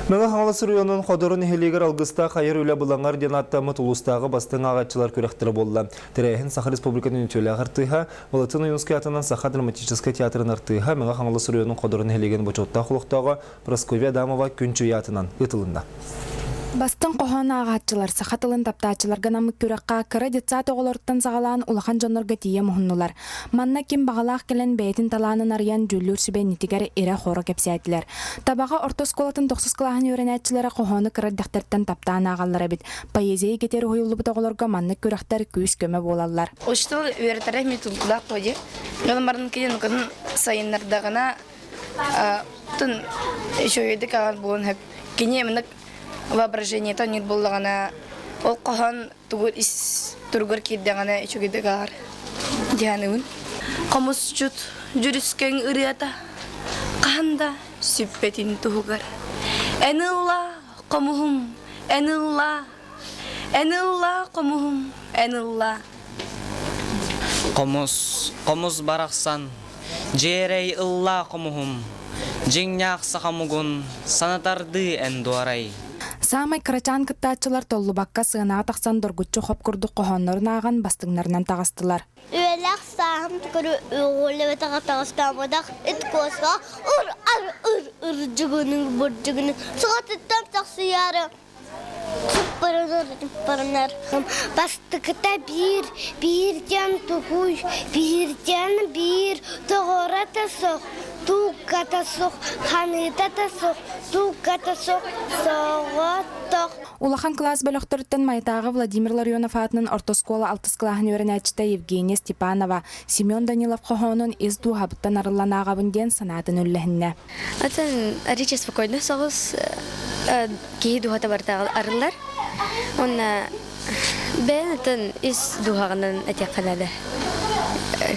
Маңа Хаңласы районun Ходорун хелигер алгыста хайыр үлі бұлаңар ден аттамы тулустағы бастың ағатчылар көректірі болды. Тірәйін Саха Республиканың үтелі ағыртыға, Волотын Уюнский атынан Саха драматический театрын артыға Маңа Хаңласы районun Ходорун хелиген бұчотта құлықтағы Прасковия Дамова күнчі ятынан ұтылында. Бастың қоғаны ағатчылар, сақатылын таптачыларға намық көріққа кірі детсат оғылырттан сағалан улахан жонырға тие мұхыннулар. Манна кем бағалақ келен бәйтін таланын ариян жүллүр сүбе нетігер ере қоры кепсәйтілер. Табаға орта сколатын 9 қылағын өренәтчілері қоғаны кірі дәқтерттен таптаған ағалары бет. Поэзия кетері ойылы бұт оғылырға манны көріқтер күйіс көмі болалар. Оштыл өретәрі метулдақ қойды. Ғалымардың кейін ұқының сайынлардағына тұн шөйеді каған болын әп. Кене мұнық воображение то нет боллагана ол кохан тугур ис тургур киддагана ичугидагар дианын комусчут жүрүскөн ырыата канда сүппетин тугар энилла комухум энилла комухум энилла комус бараксан жерей ылла комухум жиңняк сакамугун санатарды эндуарай. Самай карачан кыттачылар толлубакка сыгынаа тахсан доргутчу хоп курдук кохоннорун аган бастыңнарынан тагыстылар. Үелек сахым түкірі өғілі өтіға тағыстамадақ үткосқа ұр жүгінің бұр жүгінің сұғатыттан тақсы яры Паранар бастықыта бірден тұғуй, бірден бір тұғырата соқ, тұғата соқ, қаныдата соқ, тұғата соқ, соғаттық. Улахан класс бөліқтіріттен майтағы Владимир Ларионов атының ортоскола 6 клағын өрінәчті Евгения Степанова, Семен Данилов қоғының из дуғабыттан арылан ағабынден санатын үлләхінне. Атын әрече спокойно соғыз кейі дуғата бартағыл арылар. Онна бән атын из дуғағынан әтек қалады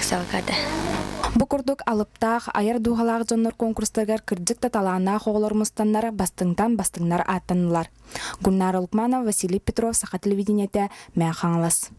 сағақады. Бұқырдық алыптақ, айыр дуғалағы жонлар конкурстарғар кірдік талана қоғылар мұстанлары бастыңнар аттанылар. Гүлнар Олкманов, Василий Петров, Саха телевидениеті, Мәғаңлас.